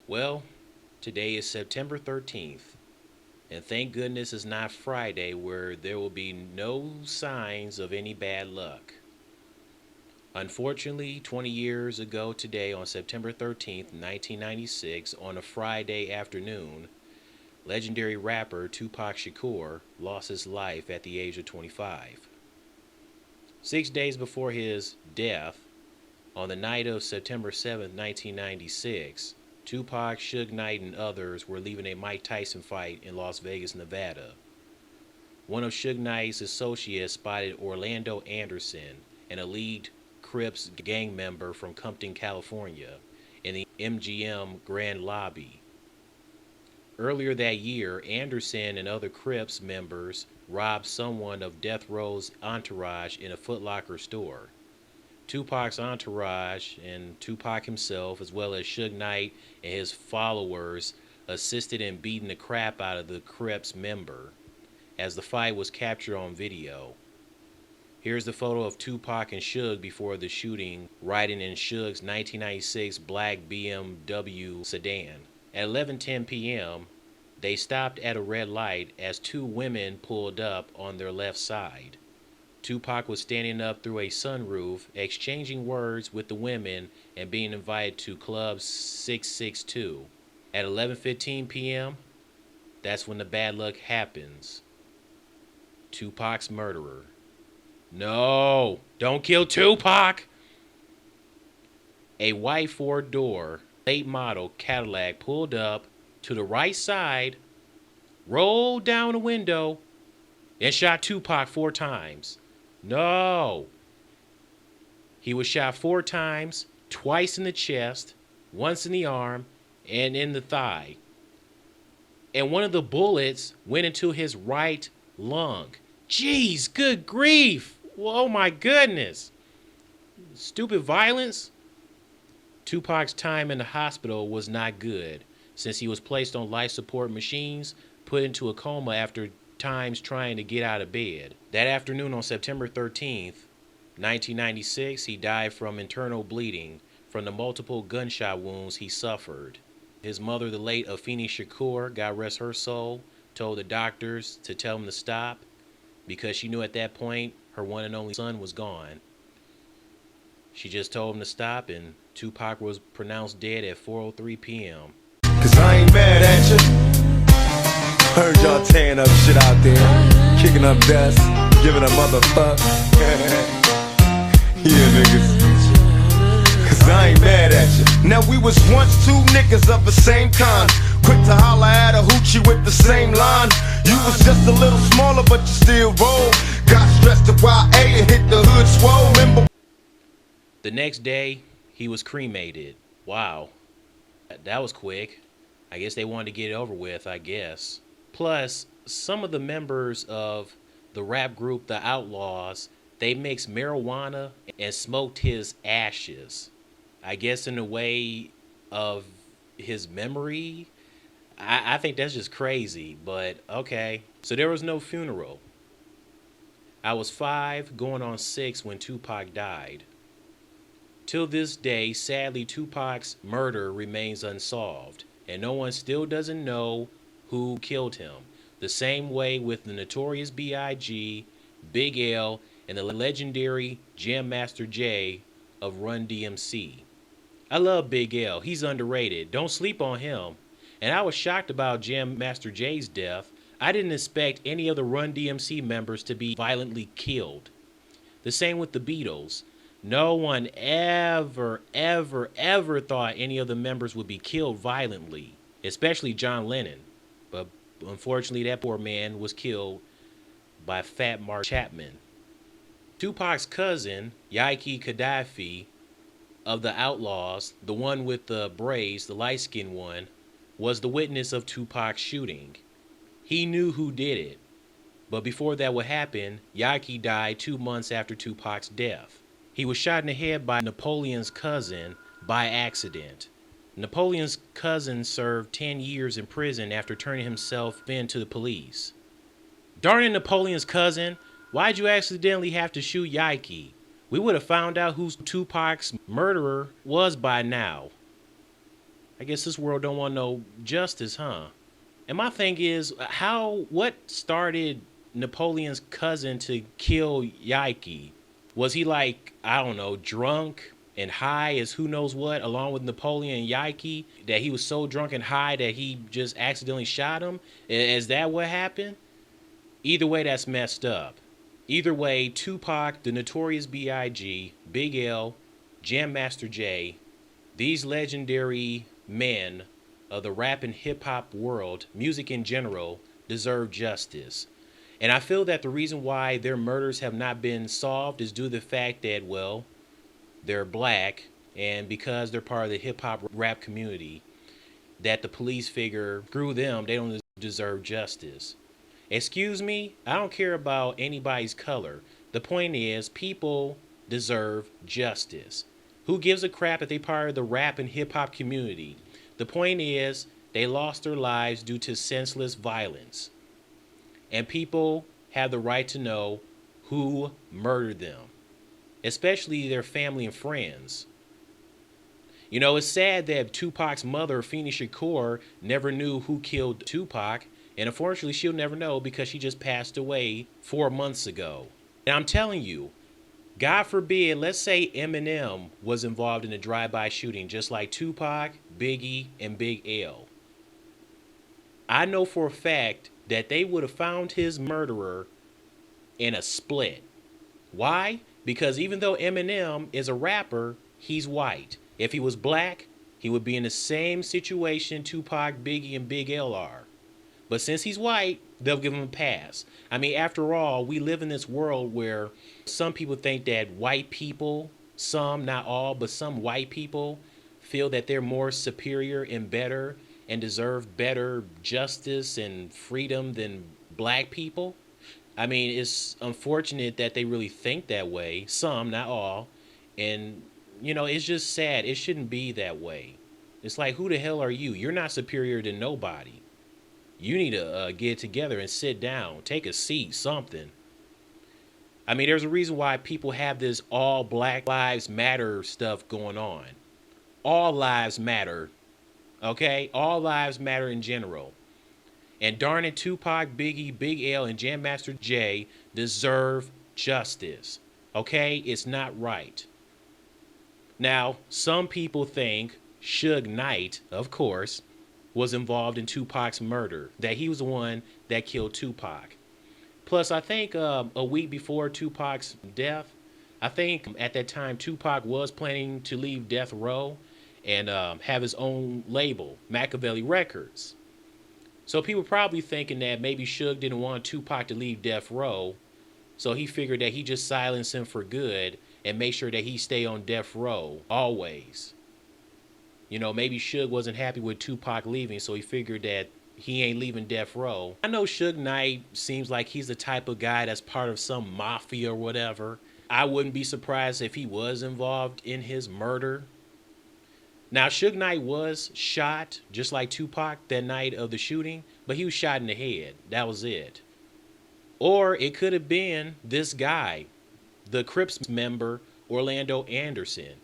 Well, today is September 13th, and thank goodness it's not Friday where there will be no signs of any bad luck. Unfortunately, 20 years ago today, on September 13th, 1996, on a Friday afternoon, legendary rapper Tupac Shakur lost his life at the age of 25. 6 days before his death, on the night of September 7th, 1996, Tupac, Suge Knight, and others were leaving a Mike Tyson fight in Las Vegas, Nevada. One of Suge Knight's associates spotted Orlando Anderson, an elite Crips gang member from Compton, California, in the MGM Grand Lobby. Earlier that year, Anderson and other Crips members robbed someone of Death Row's entourage in a Foot Locker store. Tupac's entourage and Tupac himself, as well as Suge Knight and his followers, assisted in beating the crap out of the Crips member, as the fight was captured on video. Here's the photo of Tupac and Suge before the shooting, riding in Suge's 1996 black BMW sedan. At 11:10 p.m., they stopped at a red light as two women pulled up on their left side. Tupac was standing up through a sunroof, exchanging words with the women and being invited to Club 662. At 11:15 p.m., that's when the bad luck happens. Tupac's murderer. No, don't kill Tupac! A white four-door, late model Cadillac pulled up to the right side, rolled down the window, and shot Tupac 4 times. No. He was shot 4 times, twice in the chest, once in the arm, and in the thigh. And one of the bullets went into his right lung. Jeez, good grief. Oh my goodness. Stupid violence. Tupac's time in the hospital was not good, since he was placed on life support machines, put into a coma after times trying to get out of bed. That afternoon on September 13th, 1996, he died from internal bleeding from the multiple gunshot wounds he suffered. His mother, the late Afeni Shakur, God rest her soul, told the doctors to tell him to stop because she knew at that point her one and only son was gone. She just told him to stop, and Tupac was pronounced dead at 4:03 p.m. Cause I ain't mad at you. Heard y'all tearing up shit out there, kicking up dust, giving a motherfuck. Yeah, niggas. Cause I ain't mad at you. Now we was once two niggas of the same kind, quick to holler at a hoochie with the same line. You was just a little smaller, but you still roll. Got stressed to YA and hit the hood swole. Remember? The next day, he was cremated. Wow. That was quick. I guess they wanted to get it over with, I guess. Plus, some of the members of the rap group The Outlaws, they mixed marijuana and smoked his ashes. I guess in a way of his memory. I think that's just crazy, but okay. So there was no funeral. I was 5, going on 6 when Tupac died. Till this day, sadly, Tupac's murder remains unsolved, and no one still doesn't know who killed him. The same way with the notorious B.I.G., Big L, and the legendary Jam Master Jay of Run DMC. I love Big L. He's underrated. Don't sleep on him. And I was shocked about Jam Master Jay's death. I didn't expect any of the Run DMC members to be violently killed. The same with the Beatles. No one ever thought any of the members would be killed violently, especially John Lennon. But unfortunately, that poor man was killed by Fat Mark Chapman. Tupac's cousin, Yaki Gaddafi, of the Outlaws, the one with the braids, the light-skinned one, was the witness of Tupac's shooting. He knew who did it. But before that would happen, Yaki died 2 months after Tupac's death. He was shot in the head by Napoleon's cousin by accident. Napoleon's cousin served 10 years in prison after turning himself in to the police. Darn it, Napoleon's cousin, why'd you accidentally have to shoot Yaki? We would have found out who Tupac's murderer was by now. I guess this world don't want no justice, huh? And my thing is, what started Napoleon's cousin to kill Yaki? Was he like, I don't know, drunk and high as who knows what, along with Napoleon and Yaki, that he was so drunk and high that he just accidentally shot him? Is that what happened? Either way, that's messed up. Either way, Tupac, the Notorious B.I.G., Big L, Jam Master Jay, these legendary men of the rap and hip hop world, music in general, deserve justice. And I feel that the reason why their murders have not been solved is due to the fact that, well, they're black, and because they're part of the hip hop rap community, that the police figure, screw them, they don't deserve justice. Excuse me, I don't care about anybody's color. The point is, people deserve justice. Who gives a crap if they part of the rap and hip hop community? The point is, they lost their lives due to senseless violence. And people have the right to know who murdered them, especially their family and friends. You know, it's sad that Tupac's mother, Afeni Shakur, never knew who killed Tupac. And unfortunately, she'll never know because she just passed away 4 months ago. And I'm telling you, God forbid, let's say Eminem was involved in a drive-by shooting, just like Tupac, Biggie, and Big L. I know for a fact that they would have found his murderer in a split. Why? Because even though Eminem is a rapper, he's white. If he was black, he would be in the same situation Tupac, Biggie, and Big L are. But since he's white, they'll give him a pass. I mean, after all, we live in this world where some people think that white people, some, not all, but some white people feel that they're more superior and better and deserve better justice and freedom than black people. I mean, it's unfortunate that they really think that way. Some, not all. And, you know, it's just sad. It shouldn't be that way. It's like, who the hell are you? You're not superior to nobody. You need to get together and sit down, take a seat, something. I mean, there's a reason why people have this all Black Lives Matter stuff going on. All lives matter, okay? All lives matter in general. And darn it, Tupac, Biggie, Big L, and Jam Master Jay deserve justice, okay? It's not right. Now, some people think Suge Knight, of course, was involved in Tupac's murder, that he was the one that killed Tupac. Plus, I think a week before Tupac's death, I think at that time Tupac was planning to leave Death Row and have his own label, Machiavelli Records. So people probably thinking that maybe Suge didn't want Tupac to leave Death Row, so he figured that he just silenced him for good and make sure that he stay on Death Row always. You know, maybe Suge wasn't happy with Tupac leaving, so he figured that he ain't leaving Death Row. I know Suge Knight seems like he's the type of guy that's part of some mafia or whatever. I wouldn't be surprised if he was involved in his murder. Now, Suge Knight was shot, just like Tupac, that night of the shooting, but he was shot in the head. That was it. Or it could have been this guy, the Crips member, Orlando Anderson.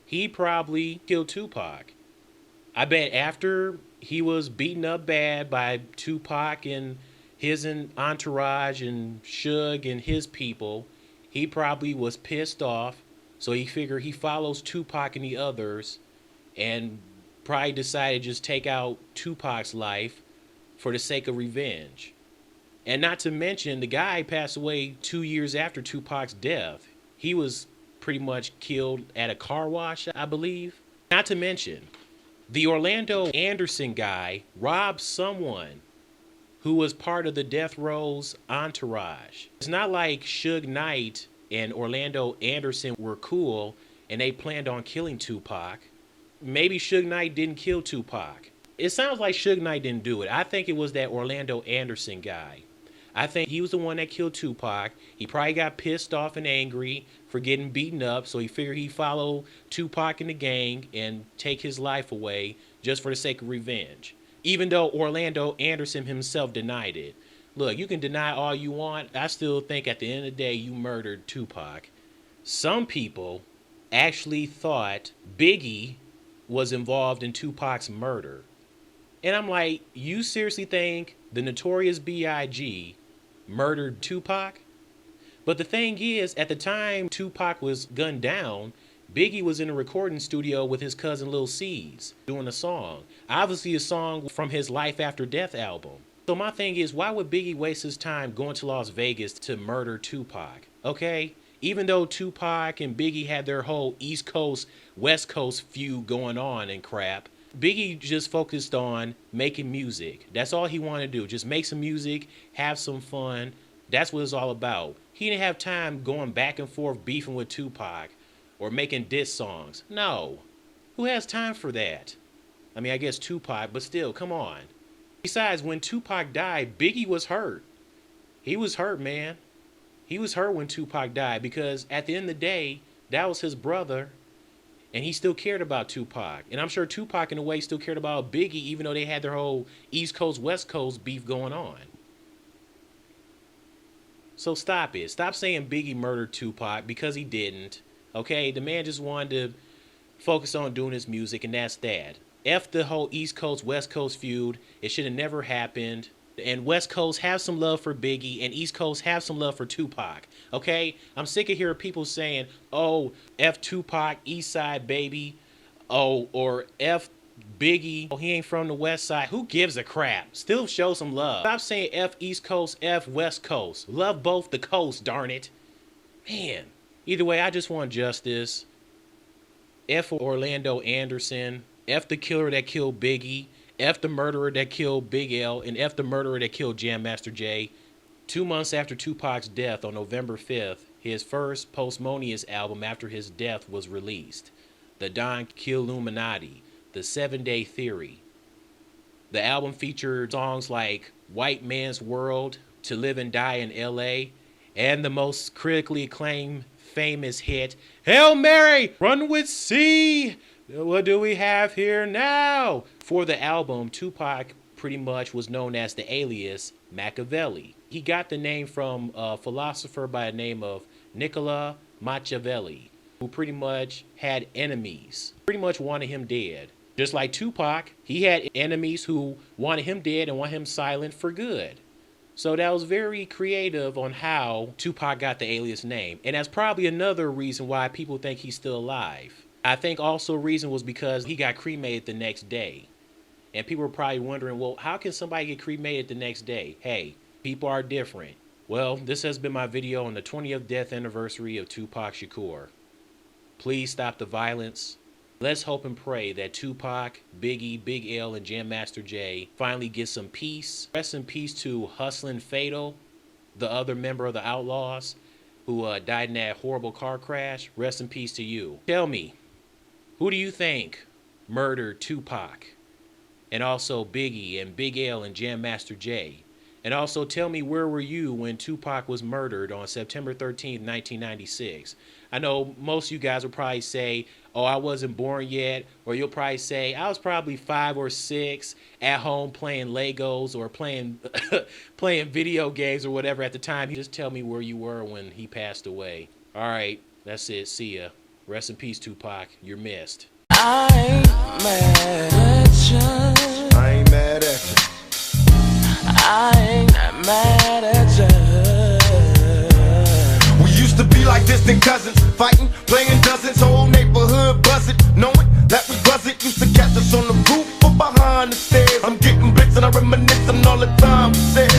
He probably killed Tupac. I bet after he was beaten up bad by Tupac and his entourage and Suge and his people, he probably was pissed off. So he figured he follows Tupac and the others and probably decided to just take out Tupac's life for the sake of revenge. And not to mention, the guy passed away 2 years after Tupac's death. He was pretty much killed at a car wash, I believe. Not to mention, the Orlando Anderson guy robbed someone who was part of the Death Row's entourage. It's not like Suge Knight and Orlando Anderson were cool and they planned on killing Tupac. Maybe Suge Knight didn't kill Tupac. It sounds like Suge Knight didn't do it. I think it was that Orlando Anderson guy. I think he was the one that killed Tupac. He probably got pissed off and angry for getting beaten up, so he figured he'd follow Tupac and the gang and take his life away just for the sake of revenge. Even though Orlando Anderson himself denied it. Look, you can deny all you want. I still think at the end of the day, you murdered Tupac. Some people actually thought Biggie was involved in Tupac's murder. And I'm like, you seriously think the Notorious B.I.G. murdered Tupac? But the thing is, at the time Tupac was gunned down, Biggie was in a recording studio with his cousin Lil C's doing a song. Obviously a song from his Life After Death album. So my thing is, why would Biggie waste his time going to Las Vegas to murder Tupac? Okay? Even though Tupac and Biggie had their whole East Coast, West Coast feud going on and crap, Biggie just focused on making music. That's all he wanted to do. Just make some music, have some fun. That's what it's all about. He didn't have time going back and forth beefing with Tupac or making diss songs. No. Who has time for that? I mean, I guess Tupac, but still, come on. Besides, when Tupac died, Biggie was hurt. He was hurt, man. He was hurt when Tupac died because at the end of the day, that was his brother. And he still cared about Tupac. And I'm sure Tupac, in a way, still cared about Biggie, even though they had their whole East Coast, West Coast beef going on. So stop it. Stop saying Biggie murdered Tupac, because he didn't. Okay? The man just wanted to focus on doing his music, and that's that. F the whole East Coast, West Coast feud. It should have never happened. And West Coast have some love for Biggie, and East Coast have some love for Tupac. Okay? I'm sick of hearing people saying, oh, F Tupac, East Side, baby. Oh, or F Biggie, oh, he ain't from the West Side. Who gives a crap? Still show some love. Stop saying F East Coast, F West Coast. Love both the coasts, darn it. Man. Either way, I just want justice. F Orlando Anderson. F the killer that killed Biggie. F the murderer that killed Big L, and F the murderer that killed Jam Master Jay. 2 months after Tupac's death on November 5th, his first posthumous album after his death was released. The Don Killuminati, The 7 Day Theory. The album featured songs like White Man's World, To Live and Die in L.A., and the most critically acclaimed famous hit, Hail Mary, Run with C. What do we have here now? For the album, Tupac pretty much was known as the alias Machiavelli. He got the name from a philosopher by the name of Nicola Machiavelli, who pretty much had enemies, pretty much wanted him dead. Just like Tupac, he had enemies who wanted him dead and want him silent for good. So that was very creative on how Tupac got the alias name. And that's probably another reason why people think he's still alive. I think also a reason was because he got cremated the next day. And people were probably wondering, well, how can somebody get cremated the next day? Hey, people are different. Well, this has been my video on the 20th death anniversary of Tupac Shakur. Please stop the violence. Let's hope and pray that Tupac, Biggie, Big L, and Jam Master Jay finally get some peace. Rest in peace to Hustlin' Fatal, the other member of the Outlaws, who died in that horrible car crash. Rest in peace to you. Tell me, who do you think murdered Tupac? And also Biggie and Big L and Jam Master Jay? And also tell me, where were you when Tupac was murdered on September 13th, 1996? I know most of you guys will probably say, oh, I wasn't born yet. Or you'll probably say, I was probably 5 or 6 at home playing Legos or playing playing video games or whatever at the time. Just tell me where you were when he passed away. All right, that's it. See ya. Rest in peace, Tupac. You're missed. I ain't mad at you. I ain't mad at you. I ain't mad at you. We used to be like distant cousins, fighting, playing dozens, whole neighborhood buzzing, knowing that we wasn't used to catch us on the roof or behind the stairs. I'm getting bits and I reminisce on all the time we said.